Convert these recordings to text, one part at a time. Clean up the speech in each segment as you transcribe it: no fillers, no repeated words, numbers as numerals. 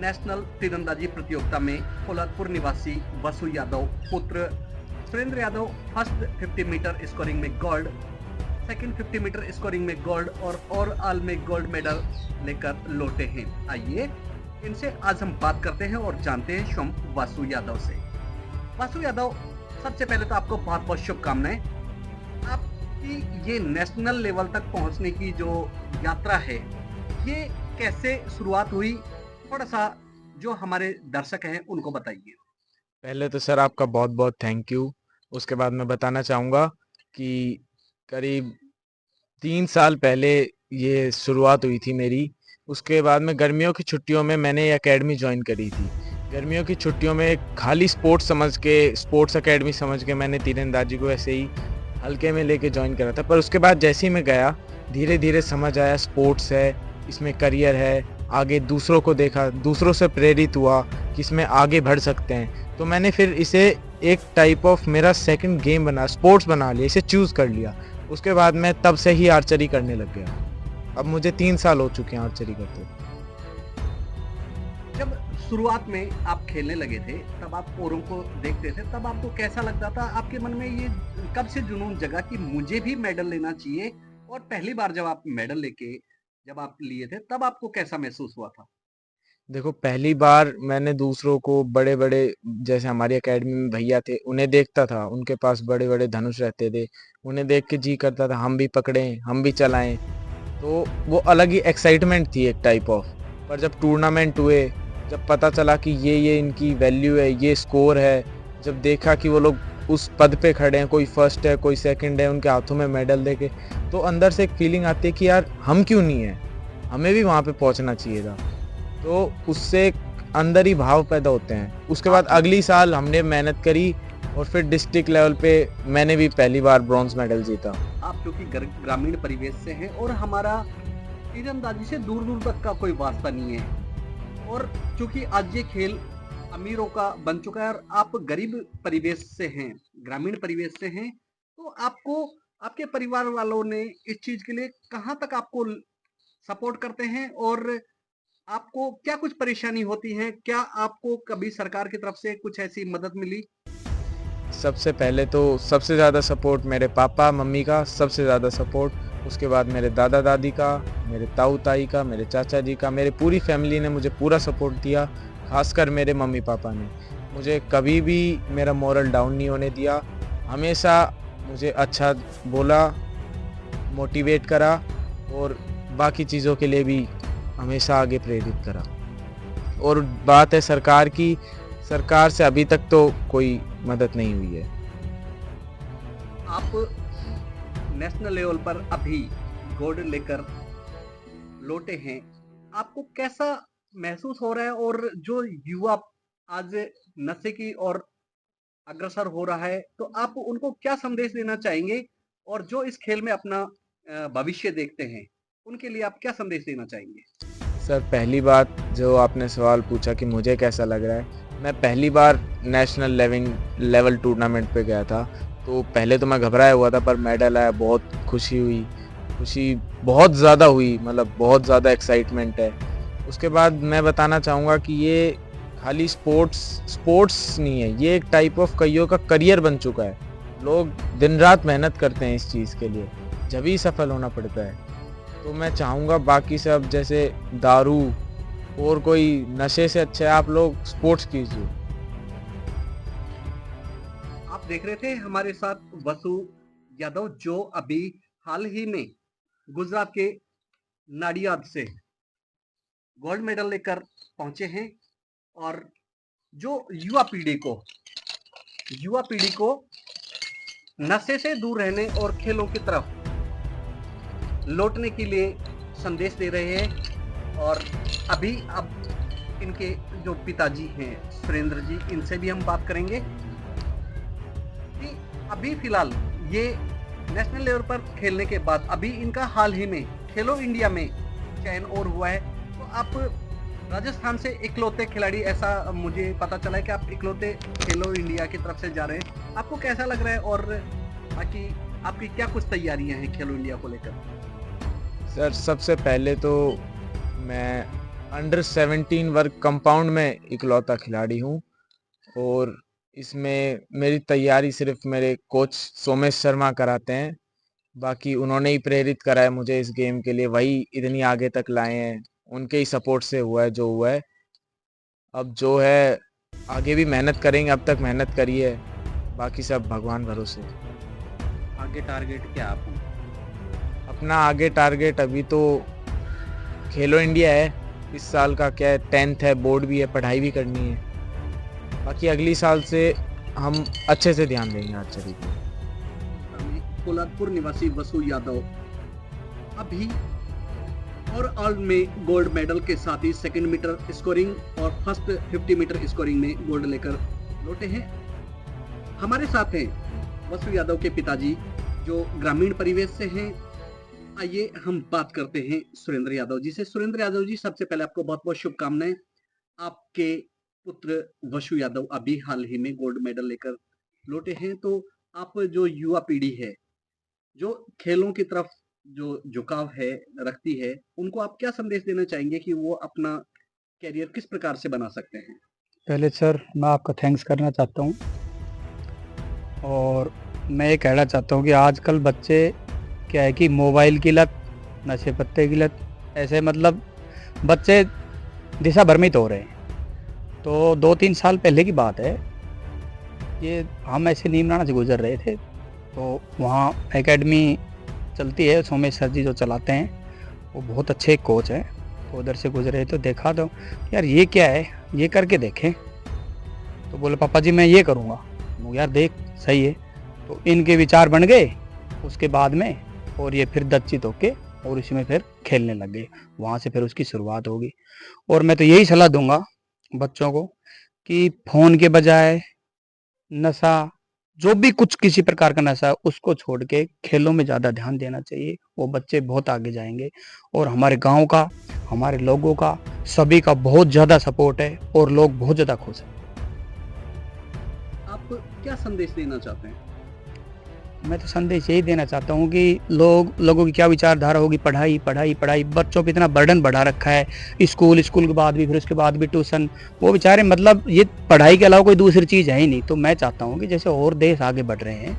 National तीरंदाजी प्रतियोगिता में फुलरपुर निवासी वसु यादव पुत्र Surendra Yadav first 50 metre scoring में गोल्ड, सेकंड 50 मीटर स्कोरिंग में गोल्ड और ओवरऑल में गोल्ड मेडल लेकर लौटे हैं। आइए इनसे आज हम बात करते हैं और जानते हैं स्वयं वसु यादव से। वसु यादव, सबसे पहले तो आपको बहुत बहुत शुभकामनाएं। आपकी ये नेशनल लेवल तक पहुंचने की जो यात्रा है, ये कैसे शुरुआत हुई, थोड़ा सा जो हमारे दर्शक हैं उनको बताइए। पहले तो सर आपका बहुत बहुत थैंक यू। उसके बाद मैं बताना चाहूँगा कि करीब 3 साल पहले ये शुरुआत हुई थी मेरी। उसके बाद में गर्मियों की छुट्टियों में मैंने ये अकेडमी ज्वाइन करी थी। गर्मियों की छुट्टियों में खाली स्पोर्ट्स अकेडमी समझ के मैंने तीरंदाजी को ऐसे ही हल्के में लेके ज्वाइन करा था। पर उसके बाद जैसे ही मैं गया, धीरे धीरे समझ आया स्पोर्ट्स है, इसमें करियर है। आगे दूसरों को देखा, दूसरों से प्रेरित हुआ कि इसमें आगे बढ़ सकते हैं। तो मैंने फिर इसे एक टाइप ऑफ मेरा सेकंड गेम स्पोर्ट्स बना लिया, इसे चूज़ कर लिया। उसके बाद मैं तब से ही आर्चरी करने लग गया। अब मुझे 3 साल हो चुके हैं आर्चरी करते। जब शुरुआत में आप खेलने लगे थे, तब आप औरों को देखते थे, तब आपको कैसा लगता था? आपके मन में ये कब से जुनून जगा कि मुझे भी मेडल लेना चाहिए? और पहली बार जब आप मेडल जब आप लिए थे, तब आपको कैसा महसूस हुआ था? देखो, पहली बार मैंने दूसरों को बड़े-बड़े, जैसे हमारी अकेडमी में भैया थे, उन्हें देखता था, उनके पास बड़े-बड़े धनुष रहते थे। उन्हें देख के जी करता था हम भी पकड़ें, हम भी चलाएँ। तो वो अलग ही एक्साइटमेंट थी एक टाइप ऑफ। पर जब टूर्नामेंट हुए, जब पता चला कि ये इनकी वैल्यू है, ये स्कोर है, जब देखा कि वो लोग उस पद पे खड़े हैं, कोई फर्स्ट है, कोई सेकंड है, उनके हाथों में मेडल देके, तो अंदर से एक फीलिंग आती है कि यार हम क्यों नहीं हैं? हमें भी वहाँ पे पहुँचना चाहिए था। तो उससे एक अंदर ही भाव पैदा होते हैं। उसके बाद अगली साल हमने मेहनत करी और फिर डिस्ट्रिक्ट लेवल पे मैंने भी पहली बार ब्रॉन्ज मेडल जीता। आप क्योंकि ग्रामीण परिवेश से हैं और हमारा तीरंदाजी से दूर दूर तक का कोई वास्ता नहीं है, और क्योंकि आज ये खेल अमीरों का बन चुका है और आप गरीब परिवेश से हैं, ग्रामीण परिवेश से हैं, तो आपको आपके परिवार वालों ने इस चीज के लिए कहाँ तक आपको सपोर्ट करते हैं, और आपको क्या कुछ परेशानी होती है? क्या आपको कभी सरकार की तरफ से कुछ ऐसी मदद मिली? सबसे पहले तो सबसे ज़्यादा सपोर्ट मेरे पापा मम्मी का, सबसे ज़्यादा सपोर्ट। उसके बाद मेरे दादा दादी का, मेरे ताऊ ताई का, मेरे चाचा जी का, मेरे पूरी फैमिली ने मुझे पूरा सपोर्ट दिया। खासकर मेरे मम्मी पापा ने मुझे कभी भी मेरा मोरल डाउन नहीं होने दिया। हमेशा मुझे अच्छा बोला, मोटिवेट करा और बाकी चीज़ों के लिए भी हमेशा आगे प्रेरित करा। और बात है सरकार की, सरकार से अभी तक तो कोई मदद नहीं हुई है। आप नेशनल लेवल पर अभी गोल्ड लेकर लौटे हैं, आपको कैसा महसूस हो रहा है? और जो युवा आज नशे की ओर अग्रसर हो रहा है, तो आप उनको क्या संदेश देना चाहेंगे? और जो इस खेल में अपना भविष्य देखते हैं, उनके लिए आप क्या संदेश देना चाहेंगे? सर, पहली बात जो आपने सवाल पूछा कि मुझे कैसा लग रहा है, मैं पहली बार नेशनल लेवल टूर्नामेंट पे गया था। तो पहले तो मैं घबराया हुआ था, पर मेडल आया, बहुत खुशी हुई। खुशी बहुत ज़्यादा हुई, मतलब बहुत ज़्यादा एक्साइटमेंट है। उसके बाद मैं बताना चाहूँगा कि ये खाली स्पोर्ट्स नहीं है, ये एक टाइप ऑफ कइयों का करियर बन चुका है। लोग दिन रात मेहनत करते हैं इस चीज़ के लिए, जब ही सफल होना पड़ता है। तो मैं चाहूँगा बाकी सब, जैसे दारू और कोई नशे से अच्छा है आप लोग स्पोर्ट्स कीजिए। आप देख रहे थे हमारे साथ वसु यादव, जो अभी हाल ही में गुजरात के नाडियाद से गोल्ड मेडल लेकर पहुंचे हैं, और जो युवा पीढ़ी को नशे से दूर रहने और खेलों की तरफ लौटने के लिए संदेश दे रहे हैं। और अब इनके जो पिताजी हैं सुरेंद्र जी, इनसे भी हम बात करेंगे कि अभी फिलहाल ये नेशनल लेवल पर खेलने के बाद अभी इनका हाल ही में खेलो इंडिया में चयन और हुआ है। तो आप राजस्थान से इकलौते खिलाड़ी, ऐसा मुझे पता चला है कि आप इकलौते खेलो इंडिया की तरफ से जा रहे हैं, आपको कैसा लग रहा है? और बाकी आपकी क्या कुछ तैयारियां हैं खेलो इंडिया को लेकर? सर, सबसे पहले तो मैं अंडर 17 वर्ग कंपाउंड में इकलौता खिलाड़ी हूँ और इसमें मेरी तैयारी सिर्फ मेरे कोच सोमेश शर्मा कराते हैं। बाकी उन्होंने ही प्रेरित करा है मुझे इस गेम के लिए, वही इतनी आगे तक लाए हैं, उनके ही सपोर्ट से हुआ है जो हुआ है। अब जो है आगे भी मेहनत करेंगे, अब तक मेहनत करी है, बाकी सब भगवान भरोसे। आगे टारगेट क्या आप? अपना आगे टारगेट अभी तो खेलो इंडिया है, इस साल का क्या है 10th है, बोर्ड भी है, पढ़ाई भी करनी है। बाकी अगली साल से हम अच्छे से ध्यान देंगे आर्चरी पे। पोलादपुर निवासी वसु यादव अभी और ऑल में गोल्ड मेडल के साथ ही 2 मीटर स्कोरिंग और फर्स्ट 50 मीटर स्कोरिंग में गोल्ड लेकर लौटे हैं। हमारे साथ हैं वसु यादव के पिताजी जो ग्रामीण परिवेश से हैं। आइए हम बात करते हैं सुरेंद्र यादव जी से। सुरेंद्र यादव जी, सबसे पहले आपको बहुत बहुत शुभकामनाएं। आपके पुत्र वसु यादव अभी हाल ही में गोल्ड मेडल लेकर लौटे हैं, तो आप जो युवा पीढ़ी है जो खेलों की तरफ जो झुकाव है रखती है, उनको आप क्या संदेश देना चाहेंगे कि वो अपना कैरियर किस प्रकार से बना सकते हैं? पहले सर मैं आपका थैंक्स करना चाहता हूँ और मैं ये कहना चाहता हूँ कि आजकल बच्चे क्या है कि मोबाइल की लत, नशे पत्ते की लत, ऐसे मतलब बच्चे दिशा भ्रमित हो रहे हैं। तो 2-3 साल पहले की बात है, ये हम ऐसे नीमराना से गुजर रहे थे, तो वहाँ एकेडमी चलती है, सोमेश सर जी जो चलाते हैं, वो बहुत अच्छे कोच हैं। तो उधर से गुजरे तो देखा तो यार ये क्या है, ये करके देखें। तो बोले पापा जी मैं ये करूँगा। यार देख सही है। तो इनके विचार बन गए उसके बाद में, और ये फिर दच्चित होके और इसमें फिर खेलने लग गए। वहाँ से फिर उसकी शुरुआत होगी। और मैं तो यही सलाह दूंगा बच्चों को कि फ़ोन के बजाय नशा, जो भी कुछ किसी प्रकार का नशा है, उसको छोड़ के खेलों में ज़्यादा ध्यान देना चाहिए। वो बच्चे बहुत आगे जाएंगे और हमारे गांव का, हमारे लोगों का, सभी का बहुत ज़्यादा सपोर्ट है और लोग बहुत ज़्यादा खुश हैं। आप क्या संदेश देना चाहते हैं? मैं तो संदेश यही देना चाहता हूँ कि लोगों की क्या विचारधारा होगी, पढ़ाई पढ़ाई पढ़ाई, बच्चों पे इतना बर्डन बढ़ा रखा है, स्कूल के बाद भी, फिर उसके बाद भी ट्यूशन, वो बेचारे मतलब ये पढ़ाई के अलावा कोई दूसरी चीज़ है ही नहीं। तो मैं चाहता हूँ कि जैसे और देश आगे बढ़ रहे हैं,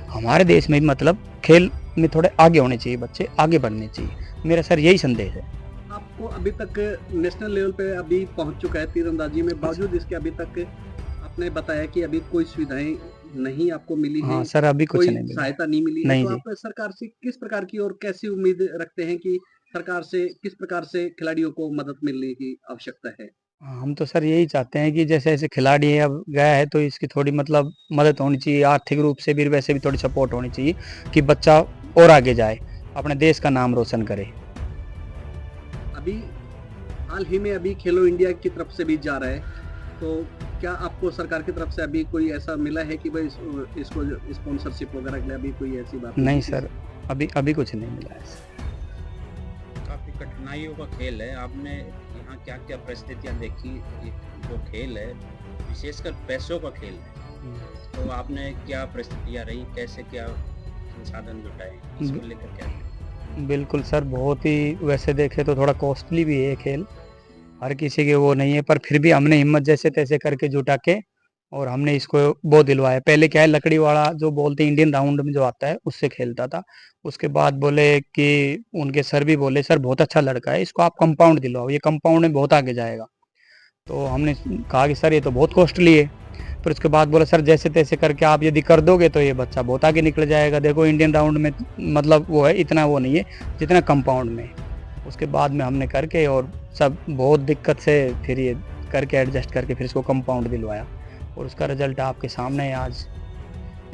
हमारे देश में भी मतलब खेल में थोड़े आगे होने चाहिए, बच्चे आगे बढ़ने चाहिए। मेरा सर यही संदेश है। आपको अभी तक नेशनल लेवल पे अभी पहुंच चुका है तीरंदाजी में, बावजूद इसके अभी तक आपने बताया कि अभी कोई सुविधाएं नहीं आपको मिली है। हाँ सर, अभी कुछ कोई नहीं मिला, सहायता नहीं मिली है। नहीं तो जी। आप सरकार से किस प्रकार की और कैसी उम्मीद रखते हैं कि सरकार से किस प्रकार से खिलाड़ियों को मदद मिलने की आवश्यकता है? हम तो सर यही चाहते हैं कि जैसे ऐसे खिलाड़ी है अब गया है, तो इसकी थोड़ी मतलब मदद होनी चाहिए, आर्थिक रूप से भी, वैसे भी थोड़ी सपोर्ट होनी चाहिए कि बच्चा और आगे जाए, अपने देश का नाम रोशन करे। अभी हाल ही में अभी खेलो इंडिया की तरफ से भी जा रहा है, तो क्या आपको सरकार की तरफ से अभी कोई ऐसा मिला है कि भाई इसको स्पॉन्सरशिप वगैरह के लिए अभी कोई ऐसी बात नहीं सर, अभी कुछ नहीं मिला है। काफ़ी कठिनाइयों का खेल है। आपने यहाँ क्या क्या परिस्थितियाँ देखी? ये जो खेल है विशेषकर पैसों का खेल है, तो आपने क्या परिस्थितियाँ रही, कैसे क्या संसाधन जुटाए, इसको लेकर क्या? बिल्कुल सर, बहुत ही, वैसे देखे तो थोड़ा कॉस्टली भी है ये खेल, हर किसी के वो नहीं है, पर फिर भी हमने हिम्मत जैसे तैसे करके जुटा के और हमने इसको वो दिलवाया। पहले क्या है, लकड़ी वाला जो बोलते हैं इंडियन राउंड में जो आता है, उससे खेलता था। उसके बाद बोले कि उनके सर भी बोले सर बहुत अच्छा लड़का है, इसको आप कंपाउंड दिलवाओ, ये कंपाउंड में बहुत आगे जाएगा। तो हमने कहा कि सर ये तो बहुत कॉस्टली है। फिर उसके बाद बोला सर जैसे तैसे करके आप यदि कर दोगे तो ये बच्चा बहुत आगे निकल जाएगा। देखो इंडियन राउंड में मतलब वो है, इतना वो नहीं है जितना कंपाउंड में। उसके बाद में हमने करके और सब बहुत दिक्कत से फिर ये करके एडजस्ट करके फिर इसको कंपाउंड दिलवाया और उसका रिजल्ट आपके सामने है। आज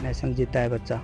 नेशनल जीता है बच्चा।